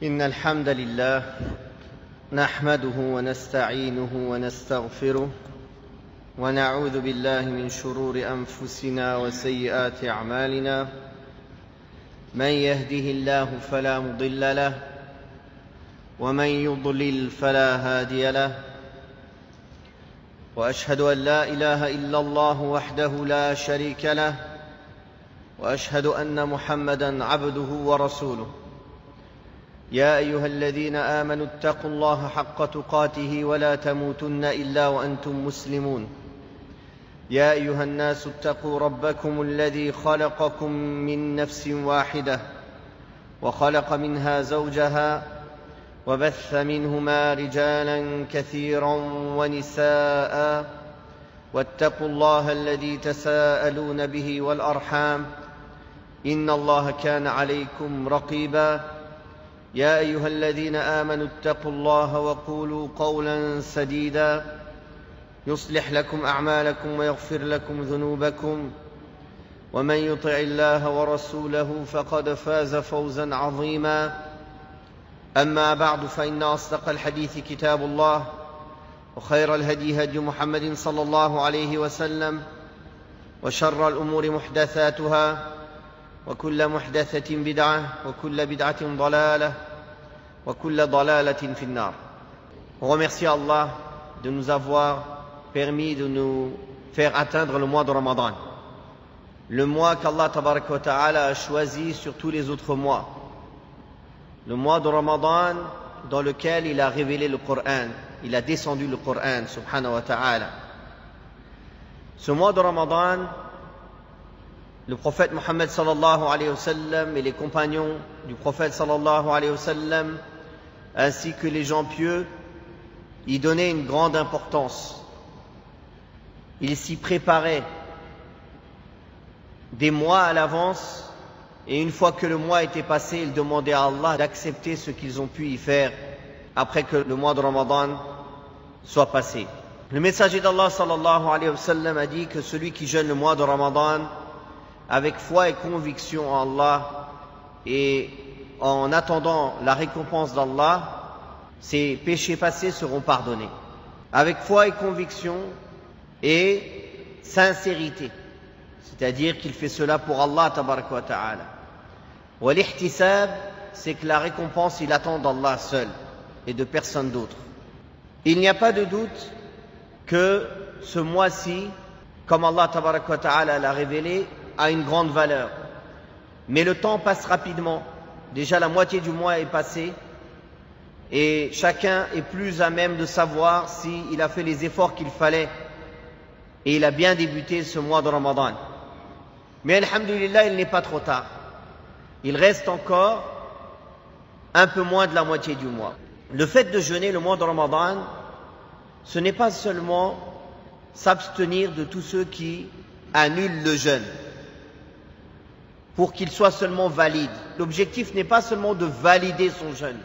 إن الحمد لله نحمده ونستعينه ونستغفره ونعوذ بالله من شرور أنفسنا وسيئات أعمالنا من يهده الله فلا مضل له ومن يضلل فلا هادي له وأشهد أن لا إله إلا الله وحده لا شريك له وأشهد أن محمدًا عبده ورسوله يا أيها الذين آمنوا اتقوا الله حق تقاته ولا تموتن إلا وأنتم مسلمون يا أيها الناس اتقوا ربكم الذي خلقكم من نفس واحدة وخلق منها زوجها وبث منهما رجالا كثيرا ونساء واتقوا الله الذي تساءلون به والأرحام إن الله كان عليكم رقيبا يا أيها الذين آمنوا اتقوا الله وقولوا قولا سديدا يصلح لكم أعمالكم ويغفر لكم ذنوبكم ومن يطع الله ورسوله فقد فاز فوزا عظيما أما بعد فإن أصدق الحديث كتاب الله وخير الهدي هدي محمد صلى الله عليه وسلم وشر الأمور محدثاتها وكل محدثة بدعة وكل بدعة ضلالة وكل ضلالة في النار. On remercie Allah de nous avoir permis de nous faire atteindre le mois de Ramadan. Le mois qu'Allah tabaraka wa ta'ala a choisi sur tous les autres mois. Le mois de Ramadan dans lequel il a révélé le Coran, il a descendu le Coran subhanahu wa ta'ala. Ce mois de Ramadan, le prophète Mohammed sallallahu alayhi wa sallam et les compagnons du prophète sallallahu alayhi wa sallam ainsi que les gens pieux y donnaient une grande importance. Ils s'y préparaient des mois à l'avance et une fois que le mois était passé, ils demandaient à Allah d'accepter ce qu'ils ont pu y faire après que le mois de Ramadan soit passé. Le messager d'Allah sallallahu alayhi wa sallam a dit que celui qui jeûne le mois de Ramadan avec foi et conviction en Allah et en attendant la récompense d'Allah, ses péchés passés seront pardonnés. Avec foi et conviction et sincérité, c'est-à-dire qu'il fait cela pour Allah tabaraka wa ta'ala. Wa l'ihtisab, c'est que la récompense il attend d'Allah seul et de personne d'autre. Il n'y a pas de doute que ce mois-ci, comme Allah tabaraka wa ta'ala l'a révélé, a une grande valeur. Mais le temps passe rapidement. Déjà la moitié du mois est passée et chacun est plus à même de savoir s'il a fait les efforts qu'il fallait et il a bien débuté ce mois de Ramadan. Mais alhamdulillah, il n'est pas trop tard. Il reste encore un peu moins de la moitié du mois. Le fait de jeûner le mois de Ramadan, ce n'est pas seulement s'abstenir de tous ceux qui annulent le jeûne pour qu'il soit seulement valide. L'objectif n'est pas seulement de valider son jeûne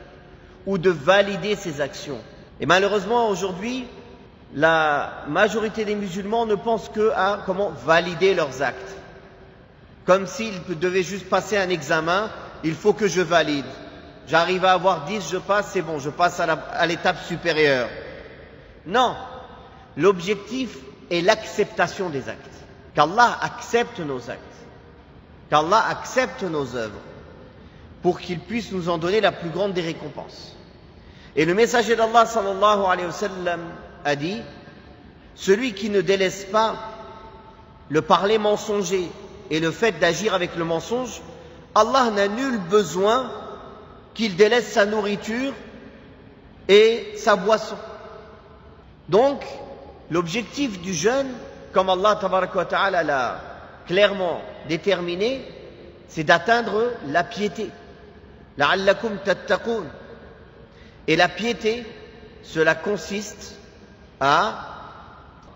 ou de valider ses actions. Et malheureusement aujourd'hui, la majorité des musulmans ne pensent qu'à comment valider leurs actes. Comme s'ils devaient juste passer un examen, il faut que je valide. J'arrive à avoir 10, je passe, c'est bon, je passe à l'étape supérieure. Non, l'objectif est l'acceptation des actes. Qu'Allah accepte nos actes. Qu'Allah accepte nos œuvres pour qu'il puisse nous en donner la plus grande des récompenses. Et le messager d'Allah sallallahu alayhi wa sallam a dit, celui qui ne délaisse pas le parler mensonger et le fait d'agir avec le mensonge, Allah n'a nul besoin qu'il délaisse sa nourriture et sa boisson. Donc, l'objectif du jeûne, comme Allah tabaraka wa ta'ala l'a clairement déterminé, c'est d'atteindre la piété. La'allakum tattaqun. Et la piété, cela consiste à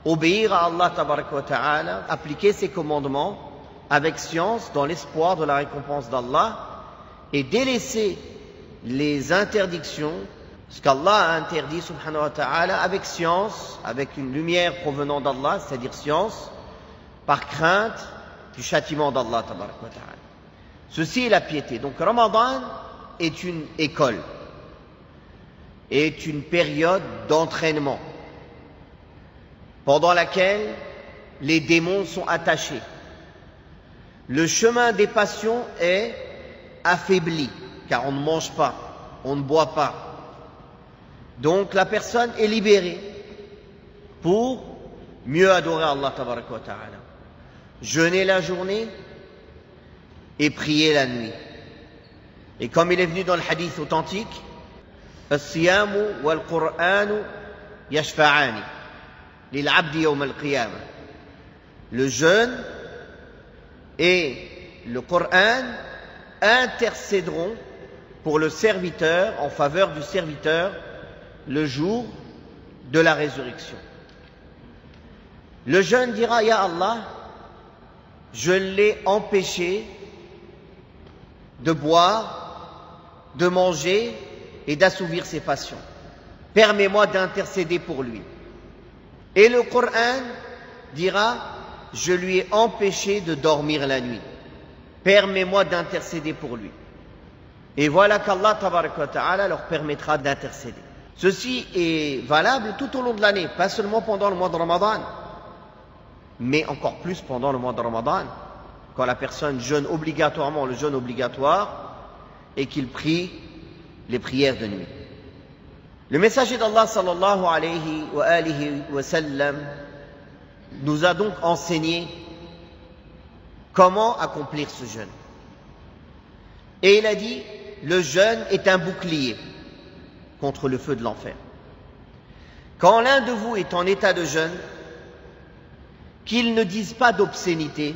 obéir à Allah tabaraka wa ta'ala, appliquer ses commandements avec science dans l'espoir de la récompense d'Allah et délaisser les interdictions, ce qu'Allah a interdit subhanahu wa ta'ala avec science, avec une lumière provenant d'Allah, c'est-à-dire science, par crainte du châtiment d'Allah tabaraka wa ta'ala. Ceci est la piété. Donc Ramadan, est une école, est une période d'entraînement pendant laquelle les démons sont attachés. Le chemin des passions est affaibli, car on ne mange pas, on ne boit pas. Donc la personne est libérée pour mieux adorer Allah tabaraka wa ta'ala. Jeûner la journée et prier la nuit. Et comme il est venu dans le hadith authentique, الصيام والقرآن يشفعان للعبد يوم القيامة. Le jeûne et le Coran intercéderont pour le serviteur, en faveur du serviteur, le jour de la résurrection. Le jeune dira, Ya Allah, je l'ai empêché de boire, de manger et d'assouvir ses passions. Permets-moi d'intercéder pour lui. Et le Coran dira, je lui ai empêché de dormir la nuit. Permets-moi d'intercéder pour lui. Et voilà qu'Allah tabaraka wa ta'ala leur permettra d'intercéder. Ceci est valable tout au long de l'année, pas seulement pendant le mois de Ramadan, mais encore plus pendant le mois de Ramadan, quand la personne jeûne obligatoirement le jeûne obligatoire et qu'il prie les prières de nuit. Le messager d'Allah sallallahu alayhi wa sallam nous a donc enseigné comment accomplir ce jeûne. Et il a dit, le jeûne est un bouclier contre le feu de l'enfer. Quand l'un de vous est en état de jeûne, qu'il ne dise pas d'obscénité,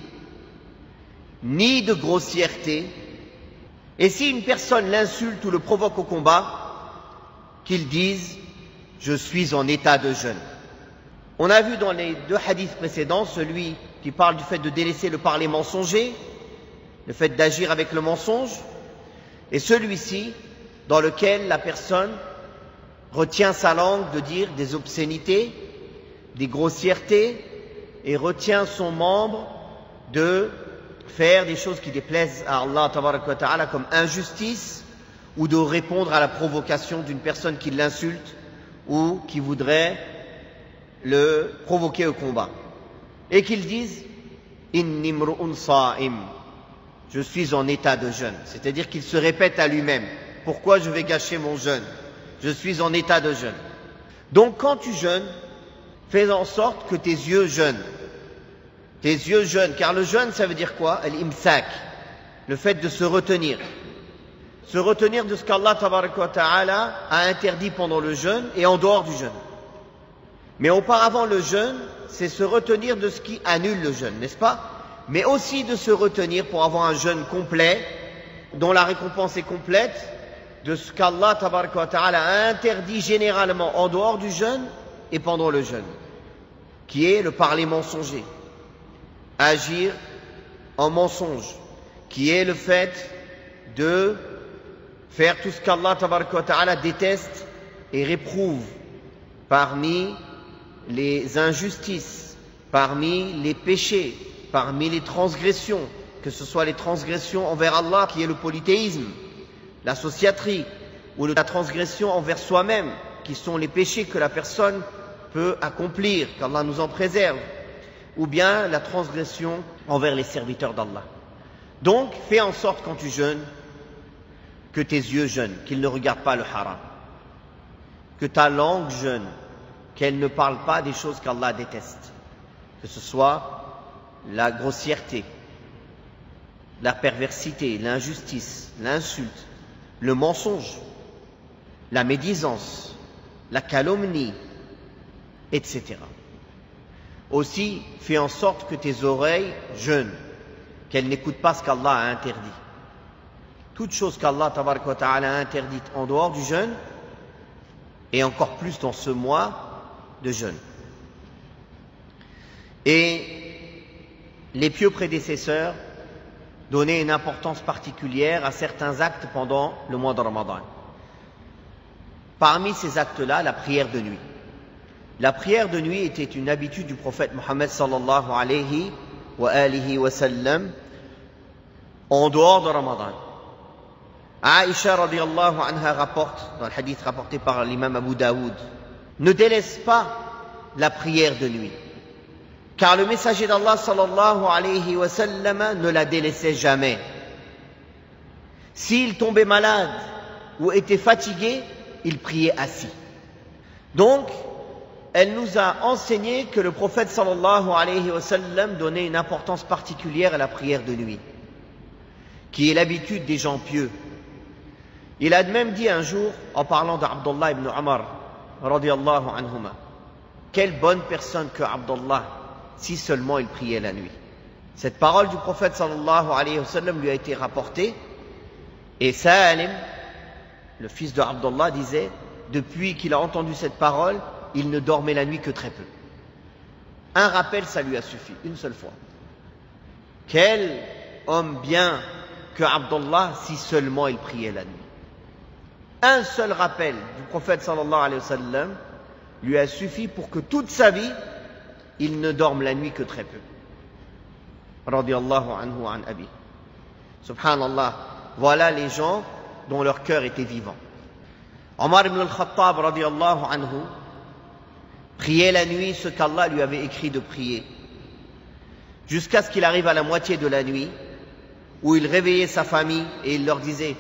ni de grossièreté, et si une personne l'insulte ou le provoque au combat, qu'il dise « je suis en état de jeûne ». On a vu dans les deux hadiths précédents, celui qui parle du fait de délaisser le parler mensonger, le fait d'agir avec le mensonge, et celui-ci dans lequel la personne retient sa langue de dire des obscénités, des grossièretés, et retient son membre de faire des choses qui déplaisent à Allah tabaraka wa ta'ala comme injustice, ou de répondre à la provocation d'une personne qui l'insulte ou qui voudrait le provoquer au combat. Et qu'ils disent Inni mru'un sa'im, je suis en état de jeûne. C'est-à-dire qu'il se répète à lui-même, pourquoi je vais gâcher mon jeûne? Je suis en état de jeûne. Donc quand tu jeûnes, fais en sorte que tes yeux jeûnent. Tes yeux jeûnent, car le jeûne, ça veut dire quoi? Al-imsak, le fait de se retenir. Se retenir de ce qu'Allah tabaraka wa ta'ala a interdit pendant le jeûne et en dehors du jeûne. Mais auparavant, le jeûne, c'est se retenir de ce qui annule le jeûne, n'est-ce pas? Mais aussi de se retenir pour avoir un jeûne complet, dont la récompense est complète, de ce qu'Allah tabaraka wa ta'ala a interdit généralement en dehors du jeûne et pendant le jeûne, qui est le parler mensonger, agir en mensonge, qui est le fait de faire tout ce qu'Allah tabaraka wa ta'ala déteste et réprouve parmi les injustices, parmi les péchés, parmi les transgressions, que ce soit les transgressions envers Allah, qui est le polythéisme, l'associaterie, ou la transgression envers soi-même, qui sont les péchés que la personne peut accomplir, qu'Allah nous en préserve, ou bien la transgression envers les serviteurs d'Allah. Donc, fais en sorte quand tu jeûnes, que tes yeux jeûnent, qu'ils ne regardent pas le haram, que ta langue jeûne, qu'elle ne parle pas des choses qu'Allah déteste, que ce soit la grossièreté, la perversité, l'injustice, l'insulte, le mensonge, la médisance, la calomnie, etc. Aussi, fais en sorte que tes oreilles jeûnent, qu'elles n'écoutent pas ce qu'Allah a interdit. Toute chose qu'Allah tabaraka wa ta'ala a interdite en dehors du jeûne, et encore plus dans ce mois de jeûne. Et les pieux prédécesseurs donnaient une importance particulière à certains actes pendant le mois de Ramadan. Parmi ces actes-là, la prière de nuit. La prière de nuit était une habitude du prophète Mohammed sallallahu alayhi wa sallam en dehors de Ramadan. Aïcha radiallahu anha rapporte, dans le hadith rapporté par l'imam Abu Daoud, ne délaisse pas la prière de nuit. Car le messager d'Allah sallallahu alayhi wa sallam ne la délaissait jamais. S'il tombait malade ou était fatigué, il priait assis. Donc, elle nous a enseigné que le prophète sallallahu alayhi wa sallam donnait une importance particulière à la prière de nuit, qui est l'habitude des gens pieux. Il a même dit un jour, en parlant d'Abdullah ibn Umar, radiyallahu anhuma, quelle bonne personne que Abdullah, si seulement il priait la nuit. Cette parole du prophète sallallahu alayhi wa sallam lui a été rapportée, et Salim, le fils de Abdullah, disait, depuis qu'il a entendu cette parole, il ne dormait la nuit que très peu. Un rappel, ça lui a suffi, une seule fois. Quel homme bien que Abdullah, si seulement il priait la nuit. Un seul rappel du prophète sallallahu alayhi wa sallam lui a suffi pour que toute sa vie, il ne dorme la nuit que très peu. Radiyallahu anhu an abi. Subhanallah. Voilà les gens dont leur cœur était vivant. Omar ibn al-Khattab radiyallahu anhu priait la nuit ce qu'Allah lui avait écrit de prier. Jusqu'à ce qu'il arrive à la moitié de la nuit, où il réveillait sa famille et il leur disait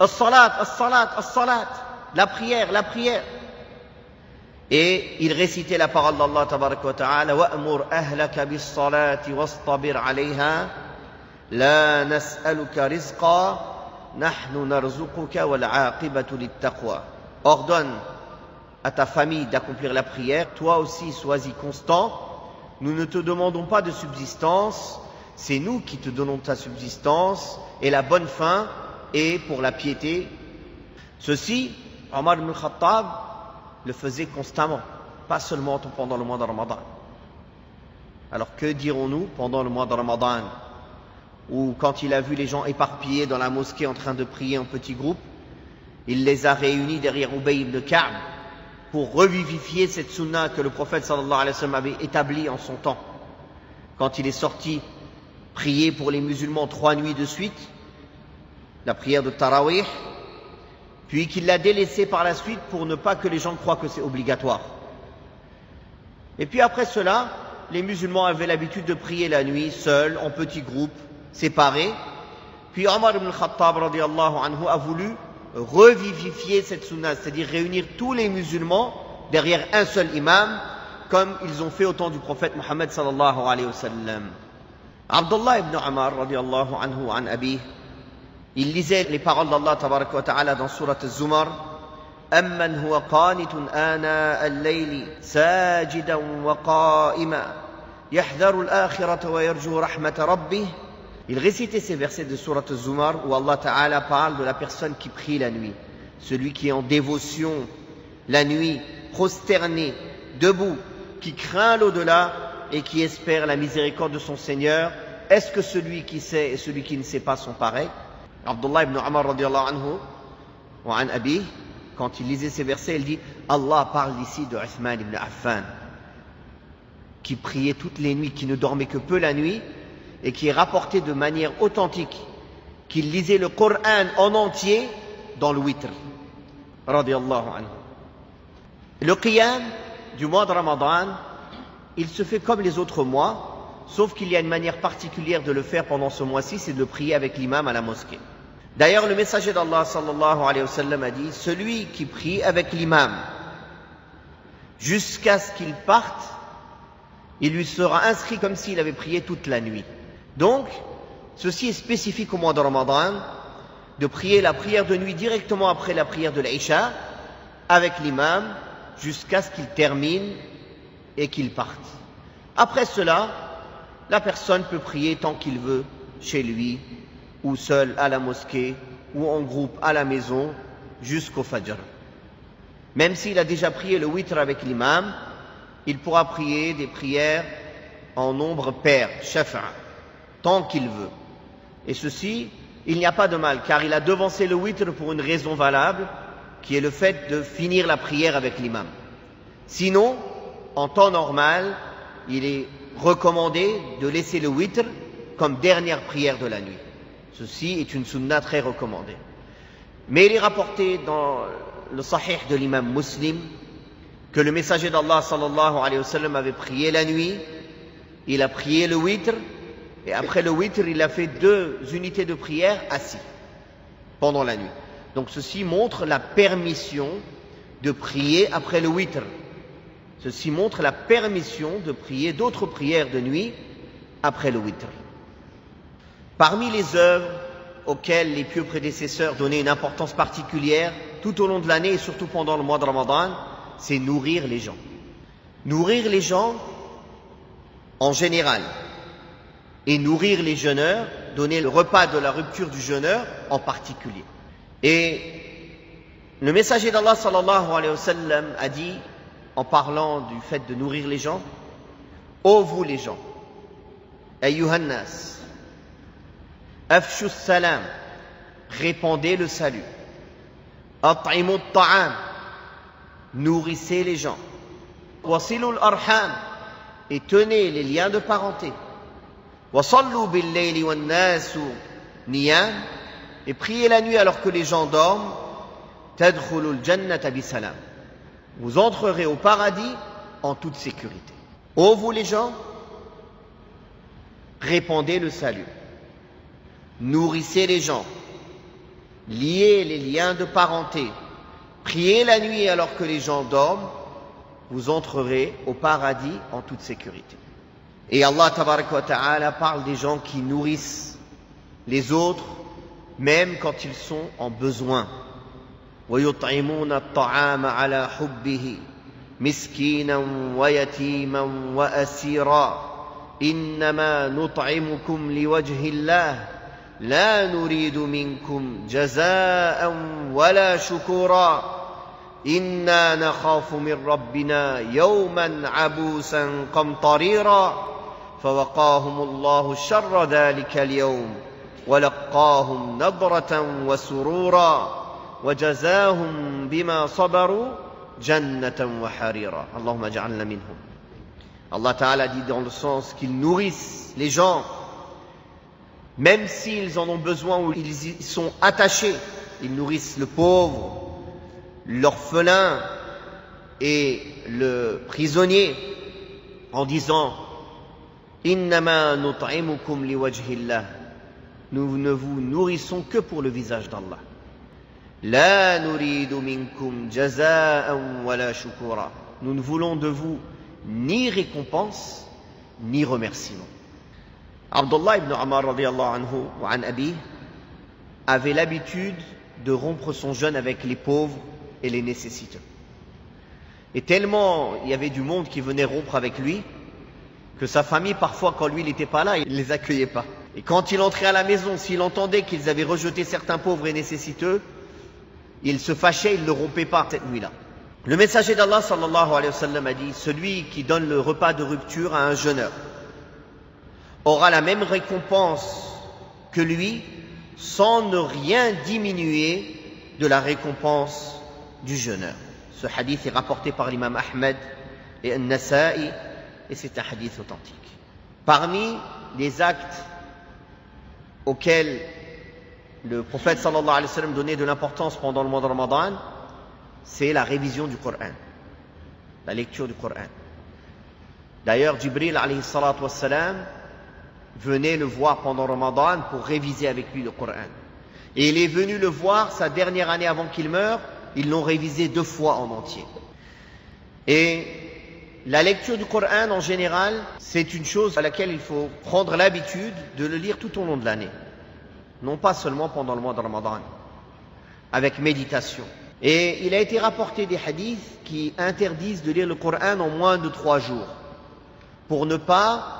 As-salat, as-salat, as-salat, la prière, la prière. Et il récitait la parole d'Allah tabaraka wa ta'ala Wa'mur ahlaka bis-salati wastabir alayha la nas'aluka rizqa nahnu narzuquka wal 'aqibatu lit-taqwa. Ordonne à ta famille d'accomplir la prière, toi aussi sois-y constant. Nous ne te demandons pas de subsistance, c'est nous qui te donnons ta subsistance et la bonne fin est pour la piété. Ceci, Omar ibn Khattab le faisait constamment, pas seulement pendant le mois de Ramadan. Alors que dirons-nous pendant le mois de Ramadan, où quand il a vu les gens éparpillés dans la mosquée en train de prier en petits groupes, il les a réunis derrière Ubay ibn Ka'b pour revivifier cette sunna que le prophète sallallahu alayhi wa sallam avait établie en son temps. Quand il est sorti prier pour les musulmans 3 nuits de suite, la prière de Tarawih, puis qu'il l'a délaissé par la suite pour ne pas que les gens croient que c'est obligatoire. Et puis après cela, les musulmans avaient l'habitude de prier la nuit, seuls, en petits groupes, séparés. Puis Omar ibn Khattab radiyallahu anhu a voulu revivifier cette sunna, c'est-à-dire réunir tous les musulmans derrière un seul imam, comme ils ont fait au temps du prophète Mohammed sallallahu alayhi wa sallam. Abdullah ibn Umar radiyallahu anhu an abi, il lisait les paroles d'Allah tabaraka wa ta'ala dans surat Az-Zumar Amman huwa qanitun ana al-layli sajidan wa qa'ima yahdharu al-akhirata wa yarju rahmata rabbih. Il récitait ces versets de surat Az-Zumar où Allah ta'ala parle de la personne qui prie la nuit, celui qui est en dévotion la nuit, prosterné, debout, qui craint l'au-delà et qui espère la miséricorde de son Seigneur. Est-ce que celui qui sait et celui qui ne sait pas sont pareils? Abdullah ibn Umar radiyallahu anhu wa an abi, quand il lisait ces versets, il dit Allah parle ici de Uthman ibn Affan, qui priait toutes les nuits, qui ne dormait que peu la nuit, et qui est rapporté de manière authentique qu'il lisait le Coran en entier dans le witr. Radiyallahu anhu. Le qiyam du mois de Ramadan, il se fait comme les autres mois, sauf qu'il y a une manière particulière de le faire pendant ce mois-ci, c'est de prier avec l'imam à la mosquée. D'ailleurs, le messager d'Allah sallallahu alayhi wa sallam a dit celui qui prie avec l'imam jusqu'à ce qu'il parte, il lui sera inscrit comme s'il avait prié toute la nuit. Donc, ceci est spécifique au mois de Ramadan, de prier la prière de nuit directement après la prière de l'Isha, avec l'imam, jusqu'à ce qu'il termine et qu'il parte. Après cela, la personne peut prier tant qu'il veut, chez lui, ou seul à la mosquée, ou en groupe à la maison, jusqu'au Fajr. Même s'il a déjà prié le witr avec l'imam, il pourra prier des prières en nombre pair, shafa'a, tant qu'il veut. Et ceci, il n'y a pas de mal, car il a devancé le witr pour une raison valable, qui est le fait de finir la prière avec l'imam. Sinon, en temps normal, il est recommandé de laisser le witr comme dernière prière de la nuit. Ceci est une sunna très recommandée. Mais il est rapporté dans le Sahih de l'imam Muslim que le messager d'Allah sallallahu alayhi wa sallam avait prié la nuit, il a prié le witr, et après le witr, il a fait 2 unités de prière assis pendant la nuit. Donc ceci montre la permission de prier après le witr. Ceci montre la permission de prier d'autres prières de nuit après le witr. Parmi les œuvres auxquelles les pieux prédécesseurs donnaient une importance particulière tout au long de l'année et surtout pendant le mois de Ramadan, c'est nourrir les gens. Nourrir les gens en général et nourrir les jeûneurs, donner le repas de la rupture du jeûneur en particulier. Et le messager d'Allah sallallahu alayhi wa sallam a dit, en parlant du fait de nourrir les gens, ô vous les gens, ayyuhan nas, afshu salam, répandez le salut, at'imu ta'am, nourrissez les gens, wasilul arham, et tenez les liens de parenté, wasallu bil layli wan nasu niyam, et priez la nuit alors que les gens dorment, tadkhulul jannata bisalam, vous entrerez au paradis en toute sécurité. Ô vous les gens, répandez le salut, nourrissez les gens, liez les liens de parenté, priez la nuit alors que les gens dorment, vous entrerez au paradis en toute sécurité. Et Allah tabaraka wa ta'ala parle des gens qui nourrissent les autres même quand ils sont en besoin. وَيُطْعِمُونَ الطَّعَامَ عَلَى حُبِّهِ مِسْكِينًا وَيَتِيمًا وَأَسِيرًا إِنَّمَا نُطْعِمُكُمْ لِوَجْهِ اللَّهِ لَا نُرِيدُ مِنكُمْ جَزَاءً وَلَا شُكُورًا إِنَّا نَخَافُ مِنْ رَبِّنَا يَوْمًا عَبُوسًا قَمْطَرِيرًا فَوَقَاهُمُ اللَّهُ شَرَّ ذَلِكَ الْيَوْمِ وَلَقَّاهُمْ نَضْرَةً وَسُرُورًا وَجَزَاهُمْ بِمَا صَبَرُوا جَنَّةً وَحَرِيرًا اللهم اجعلنا منهم. Allah Ta'ala dit dans le sens qu'ils nourrissent les gens, même s'ils en ont besoin ou ils y sont attachés. Ils nourrissent le pauvre, l'orphelin et le prisonnier en disant Innama nut'imukum liwajhillah, nous ne vous nourrissons que pour le visage d'Allah. La nuridu minkum jaza'an wala shukura, nous ne voulons de vous ni récompense ni remerciement. Abdullah ibn Umar radiyallahu anhu wa an abi avait l'habitude de rompre son jeûne avec les pauvres et les nécessiteux. Et tellement il y avait du monde qui venait rompre avec lui, que sa famille, parfois, quand lui, il n'était pas là, il ne les accueillait pas. Et quand il entrait à la maison, s'il entendait qu'ils avaient rejeté certains pauvres et nécessiteux, il se fâchait, il ne rompait pas cette nuit-là. Le messager d'Allah, sallallahu alayhi wa sallam, a dit, celui qui donne le repas de rupture à un jeûneur aura la même récompense que lui, sans ne rien diminuer de la récompense du jeûneur. Ce hadith est rapporté par l'imam Ahmed et An-Nasa'i, et c'est un hadith authentique. Parmi les actes auxquels le prophète sallallahu alayhi wa sallam donnait de l'importance pendant le mois de Ramadan, c'est la révision du Coran, la lecture du Coran. D'ailleurs, Jibril alayhi salatu wassalam venait le voir pendant Ramadan pour réviser avec lui le Coran. Et il est venu le voir sa dernière année avant qu'il meure, ils l'ont révisé 2 fois en entier. Et la lecture du Coran en général, c'est une chose à laquelle il faut prendre l'habitude de le lire tout au long de l'année. Non pas seulement pendant le mois de Ramadan, avec méditation. Et il a été rapporté des hadiths qui interdisent de lire le Coran en moins de 3 jours, pour ne pas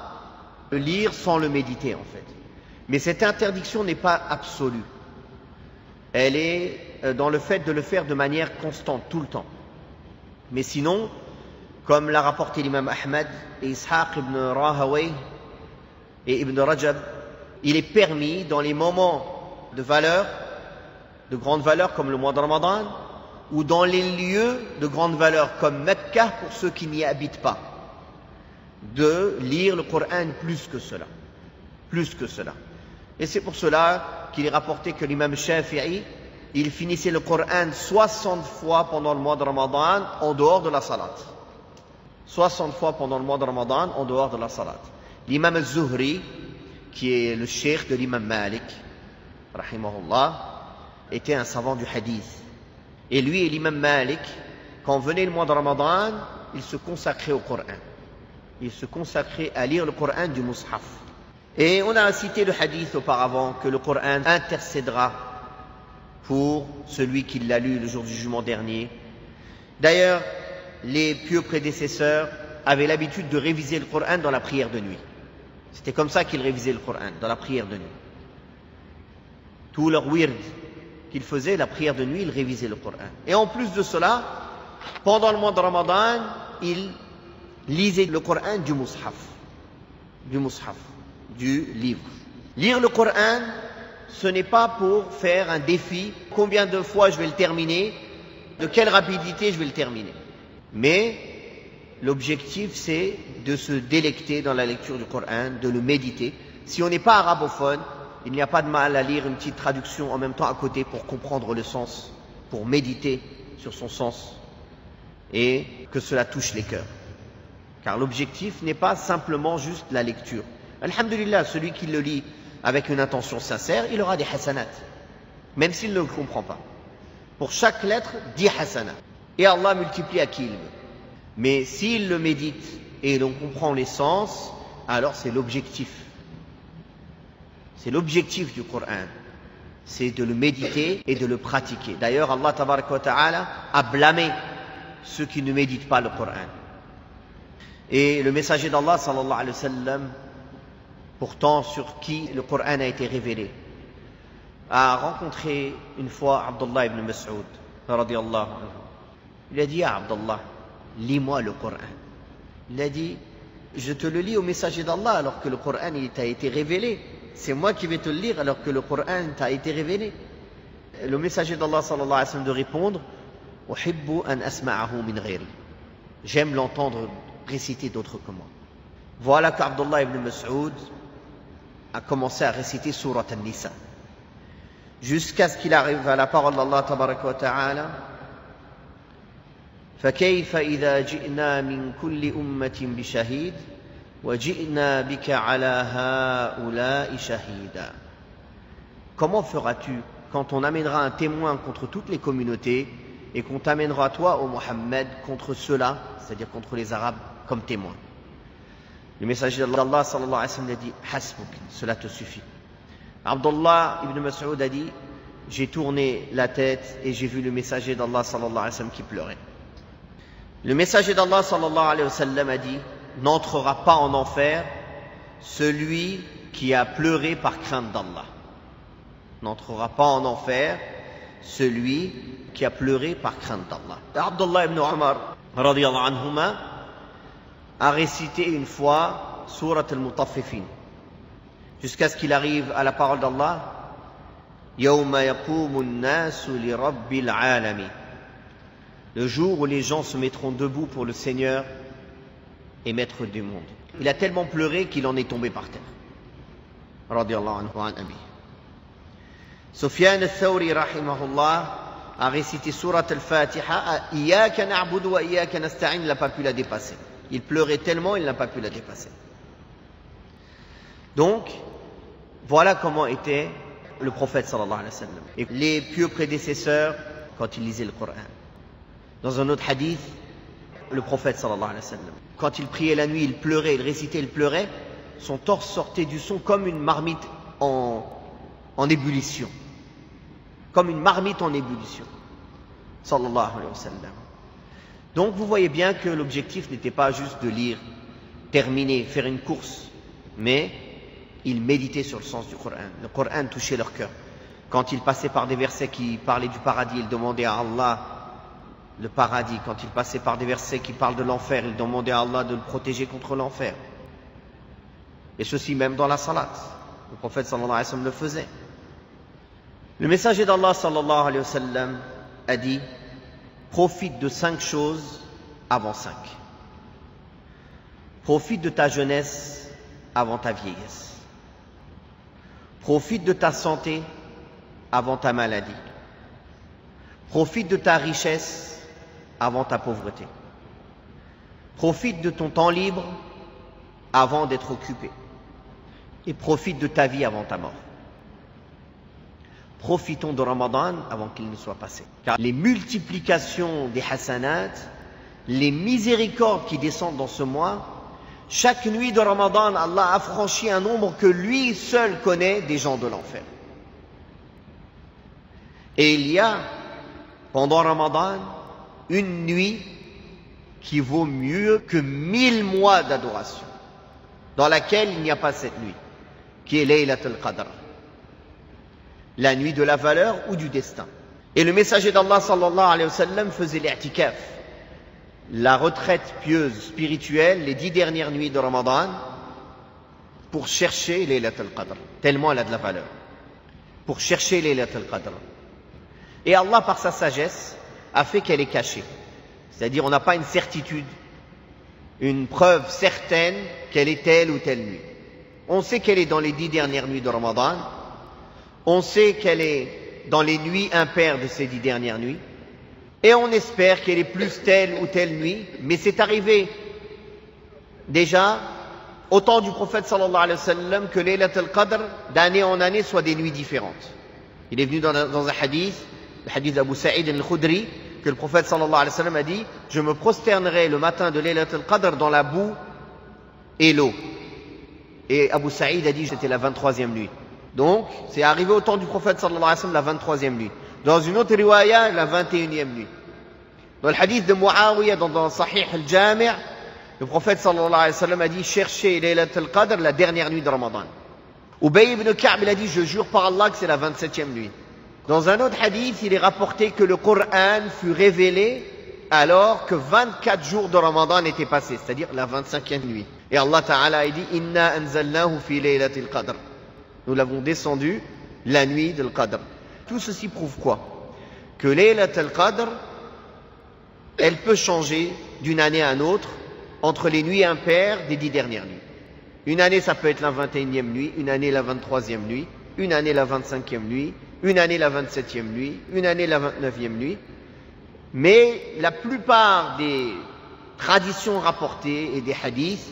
le lire sans le méditer en fait. Mais cette interdiction n'est pas absolue. Elle est dans le fait de le faire de manière constante, tout le temps. Mais sinon, comme l'a rapporté l'imam Ahmad et Ishaq ibn Rahawayh et Ibn Rajab, il est permis dans les moments de valeur, de grande valeur comme le mois de Ramadan, ou dans les lieux de grande valeur comme Mecca pour ceux qui n'y habitent pas, de lire le Coran plus que cela. Plus que cela. Et c'est pour cela qu'il est rapporté que l'imam Shafi'i il finissait le Coran 60 fois pendant le mois de Ramadan en dehors de la salat. 60 fois pendant le mois de Ramadan en dehors de la salat. L'imam al-Zuhri, qui est le cheikh de l'imam Malik, rahimahullah, était un savant du hadith. Et lui et l'imam Malik, quand venait le mois de Ramadan, ils se consacraient au Coran. Ils se consacraient à lire le Coran du Mus'haf. Et on a cité le hadith auparavant que le Coran intercédera pour celui qui l'a lu le jour du jugement dernier. D'ailleurs, les pieux prédécesseurs avaient l'habitude de réviser le Coran dans la prière de nuit. C'était comme ça qu'ils révisaient le Coran, dans la prière de nuit. Tout leur wird qu'ils faisaient, la prière de nuit, ils révisaient le Coran. Et en plus de cela, pendant le mois de Ramadan, ils lisaient le Coran du Mus'haf, du livre. Lire le Coran, ce n'est pas pour faire un défi, combien de fois je vais le terminer, de quelle rapidité je vais le terminer. Mais l'objectif, c'est de se délecter dans la lecture du Coran, de le méditer. Si on n'est pas arabophone, il n'y a pas de mal à lire une petite traduction en même temps à côté pour comprendre le sens, pour méditer sur son sens et que cela touche les cœurs. Car l'objectif n'est pas simplement juste la lecture. Alhamdulillah, celui qui le lit avec une intention sincère, il aura des hasanats, même s'il ne le comprend pas. Pour chaque lettre, 10 hasanats. Et Allah multiplie à qui il veut. Mais s'il le médite et l'on comprend les sens, alors c'est l'objectif. C'est l'objectif du Coran. C'est de le méditer et de le pratiquer. D'ailleurs, Allah tabaraka wa ta'ala a blâmé ceux qui ne méditent pas le Coran. Et le messager d'Allah sallallahu alayhi wa sallam, pourtant sur qui le Coran a été révélé, a rencontré une fois Abdullah ibn Mas'ud radiyallahu anhu. Il a dit à Abdullah, lis-moi le Coran. Il a dit, je te le lis au messager d'Allah alors que le Coran il t'a été révélé. C'est moi qui vais te le lire alors que le Coran t'a été révélé. Le messager d'Allah sallallahu alayhi wa sallam de répondre, uhibbu an asma'ahu min ghayri. J'aime l'entendre réciter d'autres que moi. Voilà qu'Abdullah ibn Mas'ud a commencé à réciter Surat An-Nisa. Jusqu'à ce qu'il arrive à la parole d'Allah tabaraka wa ta'ala. فكيف إذا جئنا من كل أمة بشهيد وجئنا بك على هؤلاء شهيدا. Comment feras-tu quand on amènera un témoin contre toutes les communautés et qu'on t'amènera toi, ô Mohammed, contre ceux-là, c'est-à-dire contre les Arabes, comme témoin? Le messager d'Allah sallallahu alayhi wa sallam a dit hasbuk, cela te suffit. Abdullah ibn Mas'ud a dit, j'ai tourné la tête et j'ai vu le messager d'Allah sallallahu alayhi wa sallam qui pleurait. Le messager d'Allah sallallahu alayhi wa sallam a dit, n'entrera pas en enfer celui qui a pleuré par crainte d'Allah. N'entrera pas en enfer celui qui a pleuré par crainte d'Allah. Abdullah ibn Umar radiyallahu anhuma a récité une fois Surat al-Mutaffifin jusqu'à ce qu'il arrive à la parole d'Allah, Yawma yaqumu an-nasu li rabbil alamin. Le jour où les gens se mettront debout pour le Seigneur et Maître du monde. Il a tellement pleuré qu'il en est tombé par terre. Radiyallahu anhu an abi. Sufyan al-Thawri rahimahullah a récité Surat al-Fatiha, Iyyaka na'budu wa iyyaka nasta'in, il n'a pas pu la dépasser. Il pleurait tellement, il n'a pas pu la dépasser. Donc, voilà comment était le prophète sallallahu alayhi wa sallam. Et les pieux prédécesseurs, quand ils lisaient le Coran. Dans un autre hadith, le prophète sallallahu alayhi wa sallam, quand il priait la nuit, il pleurait, il récitait, il pleurait, son torse sortait du son comme une marmite en ébullition. Comme une marmite en ébullition. Sallallahu alayhi wa sallam. Donc vous voyez bien que l'objectif n'était pas juste de lire, terminer, faire une course, mais ils méditaient sur le sens du Coran. Le Coran touchait leur cœur. Quand ils passaient par des versets qui parlaient du paradis, ils demandaient à Allah le paradis. Quand il passait par des versets qui parlent de l'enfer, il demandait à Allah de le protéger contre l'enfer. Et ceci même dans la salat. Le prophète sallallahu alayhi wa sallam le faisait. Le messager d'Allah sallallahu alayhi wa sallam a dit, profite de 5 choses avant 5. Profite de ta jeunesse avant ta vieillesse. Profite de ta santé avant ta maladie. Profite de ta richesse avant ta pauvreté. Profite de ton temps libre avant d'être occupé. Et profite de ta vie avant ta mort. Profitons de Ramadan avant qu'il ne soit passé. Car les multiplications des hasanat, les miséricordes qui descendent dans ce mois, chaque nuit de Ramadan, Allah a franchi un nombre que lui seul connaît des gens de l'enfer. Et il y a, pendant Ramadan, une nuit qui vaut mieux que 1000 mois d'adoration, dans laquelle il n'y a pas cette nuit, qui est Laylatul Qadr, la nuit de la valeur ou du destin. Et le messager d'Allah sallallahu alayhi wa sallam faisait l'i'tikaf, la retraite pieuse spirituelle, les 10 dernières nuits de Ramadan, pour chercher Laylatul Qadr, tellement elle a de la valeur, pour chercher Laylatul Qadr. Et Allah, par sa sagesse, a fait qu'elle est cachée. C'est-à-dire, on n'a pas une certitude, une preuve certaine qu'elle est telle ou telle nuit. On sait qu'elle est dans les 10 dernières nuits de Ramadan. On sait qu'elle est dans les nuits impaires de ces 10 dernières nuits. Et on espère qu'elle est plus telle ou telle nuit. Mais c'est arrivé déjà au temps du prophète sallallahu alayhi wa sallam que Laylatul Qadr, d'année en année, soit des nuits différentes. Il est venu dans un hadith, le hadith d'Abu Sa'id al-Khudri, que le prophète sallallahu alayhi wa sallam a dit: je me prosternerai le matin de Laylatul Qadr dans la boue et l'eau. Et Abu Sa'id a dit c'était la 23e nuit. Donc, c'est arrivé au temps du prophète sallallahu alayhi wa sallam la 23e nuit. Dans une autre riwaya, la 21e nuit. Dans le hadith de Muawiyah, dans Sahih al-Jami', le prophète sallallahu alayhi wa sallam a dit: cherchez Laylatul Qadr la dernière nuit de Ramadan. Ubay ibn Ka'b, il a dit: je jure par Allah que c'est la 27e nuit. Dans un autre hadith, il est rapporté que le Coran fut révélé alors que 24 jours de Ramadan étaient passés, c'est-à-dire la 25e nuit. Et Allah Ta'ala a dit: Inna anzalnahu fi laylatil qadr. Nous l'avons descendu la nuit de Qadr. Tout ceci prouve quoi? Que Laylatul Qadr, elle peut changer d'une année à une autre entre les nuits impaires des 10 dernières nuits. Une année, ça peut être la 21e nuit, une année la 23e nuit, une année la 25e nuit, une année la 27e nuit, une année la 29e nuit. Mais la plupart des traditions rapportées et des hadiths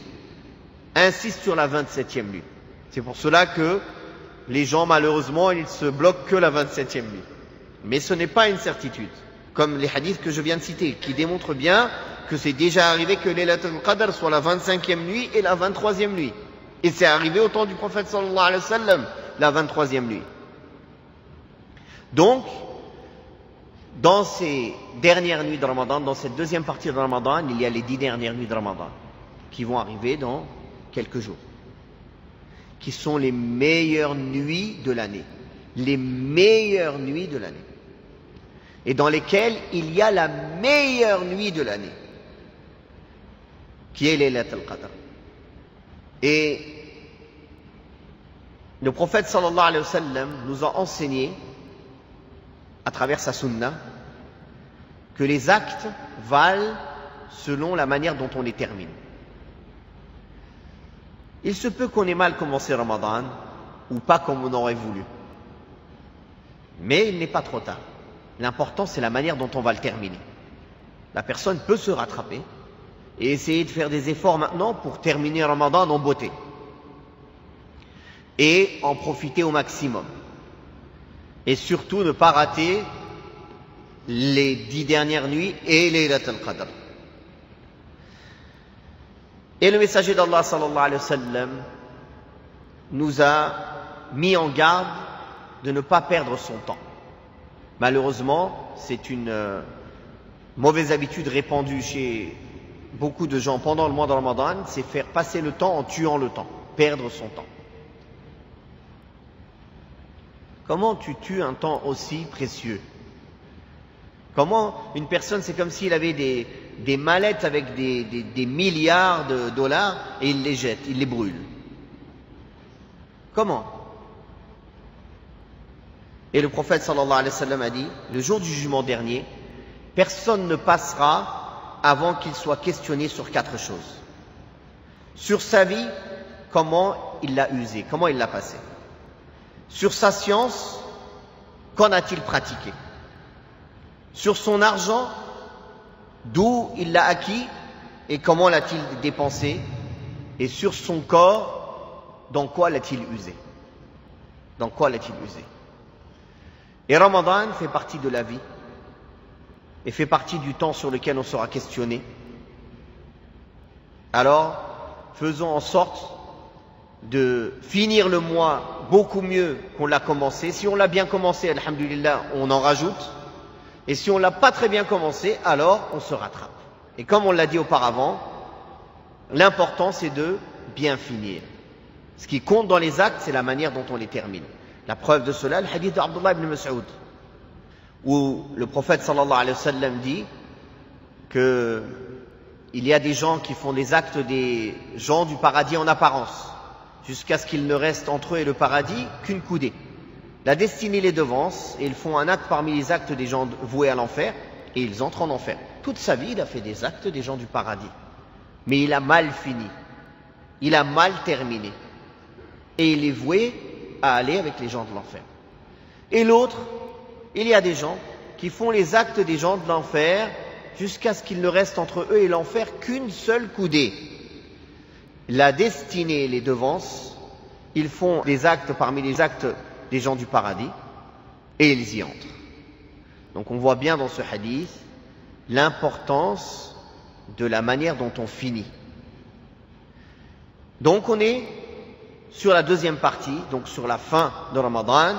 insistent sur la 27e nuit. C'est pour cela que les gens, malheureusement, ils se bloquent que la 27e nuit. Mais ce n'est pas une certitude, comme les hadiths que je viens de citer, qui démontrent bien que c'est déjà arrivé que Laylatul Qadr soit la 25e nuit et la 23e nuit. Et c'est arrivé au temps du prophète sallallahu alayhi wa sallam, la 23e nuit. Donc, dans ces dernières nuits de Ramadan, dans cette deuxième partie de Ramadan, il y a les 10 dernières nuits de Ramadan qui vont arriver dans quelques jours, qui sont les meilleures nuits de l'année, les meilleures nuits de l'année, et dans lesquelles il y a la meilleure nuit de l'année, qui est Laylatul Qadr. Et le prophète sallallahu alayhi wa sallam nous a enseigné, à travers sa sunna, que les actes valent selon la manière dont on les termine. Il se peut qu'on ait mal commencé Ramadan, ou pas comme on aurait voulu. Mais il n'est pas trop tard. L'important, c'est la manière dont on va le terminer. La personne peut se rattraper et essayer de faire des efforts maintenant pour terminer Ramadan en beauté. Et en profiter au maximum. Et surtout ne pas rater les 10 dernières nuits et les Laylatul Qadr. Et le messager d'Allah sallallahu alayhi wa sallam nous a mis en garde de ne pas perdre son temps. Malheureusement, c'est une mauvaise habitude répandue chez beaucoup de gens pendant le mois de Ramadan, c'est faire passer le temps en tuant le temps, perdre son temps. Comment tu tues un temps aussi précieux? Comment une personne, c'est comme s'il avait des mallettes avec des milliards de dollars et il les jette, il les brûle. Comment? Et le prophète sallallahu alayhi wa sallam a dit: le jour du jugement dernier, personne ne passera avant qu'il soit questionné sur 4 choses. Sur sa vie, comment il l'a usée, comment il l'a passée. Sur sa science, qu'en a-t-il pratiqué? sur son argent, d'où il l'a acquis et comment l'a-t-il dépensé, et sur son corps, dans quoi l'a-t-il usé. Dans quoi l'a-t-il usé. Et Ramadan fait partie de la vie et fait partie du temps sur lequel on sera questionné. Alors, faisons en sorte de finir le mois beaucoup mieux qu'on l'a commencé. Si on l'a bien commencé, alhamdulillah, on en rajoute. Et si on l'a pas très bien commencé, alors on se rattrape. Et comme on l'a dit auparavant, l'important c'est de bien finir. Ce qui compte dans les actes, c'est la manière dont on les termine. La preuve de cela, le hadith d'Abdullah ibn Mas'ud, où le prophète sallallahu alayhi wa sallam dit que il y a des gens qui font les actes des gens du paradis en apparence, jusqu'à ce qu'il ne reste entre eux et le paradis qu'une coudée. La destinée les devance et ils font un acte parmi les actes des gens voués à l'enfer et ils entrent en enfer. Toute sa vie, il a fait des actes des gens du paradis. Mais il a mal fini. Il a mal terminé. Et il est voué à aller avec les gens de l'enfer. Et l'autre, il y a des gens qui font les actes des gens de l'enfer jusqu'à ce qu'il ne reste entre eux et l'enfer qu'une seule coudée. La destinée les devance, ils font des actes parmi les actes des gens du paradis et ils y entrent. Donc on voit bien dans ce hadith l'importance de la manière dont on finit. Donc on est sur la deuxième partie, donc sur la fin de Ramadan,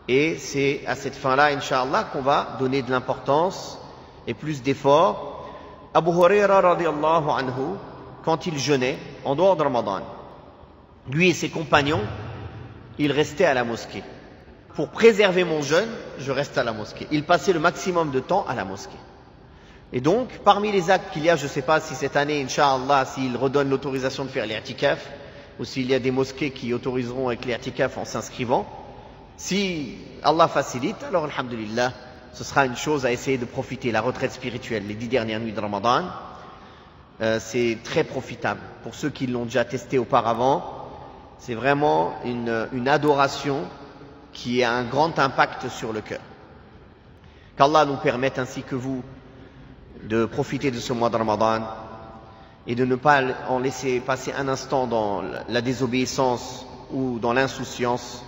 et c'est à cette fin-là, Inch'Allah, qu'on va donner de l'importance et plus d'efforts. Abu Huraira radiyallahu anhu, quand il jeûnait en dehors de Ramadan, lui et ses compagnons, ils restaient à la mosquée. Pour préserver mon jeûne, je reste à la mosquée. Ils passaient le maximum de temps à la mosquée. Et donc, parmi les actes qu'il y a, je ne sais pas si cette année, Inch'Allah, s'ils redonnent l'autorisation de faire l'i'tikaf, ou s'il y a des mosquées qui autoriseront avec l'i'tikaf en s'inscrivant, si Allah facilite, alors alhamdulillah, ce sera une chose à essayer de profiter. La retraite spirituelle, les 10 dernières nuits de Ramadan, c'est très profitable. Pour ceux qui l'ont déjà testé auparavant, c'est vraiment une adoration qui a un grand impact sur le cœur. Qu'Allah nous permette ainsi que vous de profiter de ce mois de Ramadan et de ne pas en laisser passer un instant dans la désobéissance ou dans l'insouciance,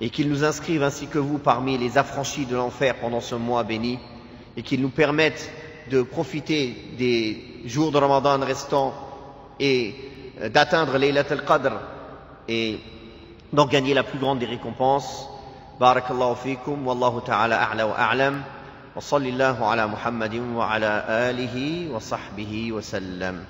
et qu'il nous inscrive ainsi que vous parmi les affranchis de l'enfer pendant ce mois béni, et qu'il nous permette de profiter des jours de Ramadan restants et d'atteindre Laylat al-Qadr et d'en gagner la plus grande des récompenses. Barakallahu fikum, wallahu ta'ala a'la wa a'lam, wa sallallahu ala Muhammadin wa ala alihi wa sahbihi wa sallam.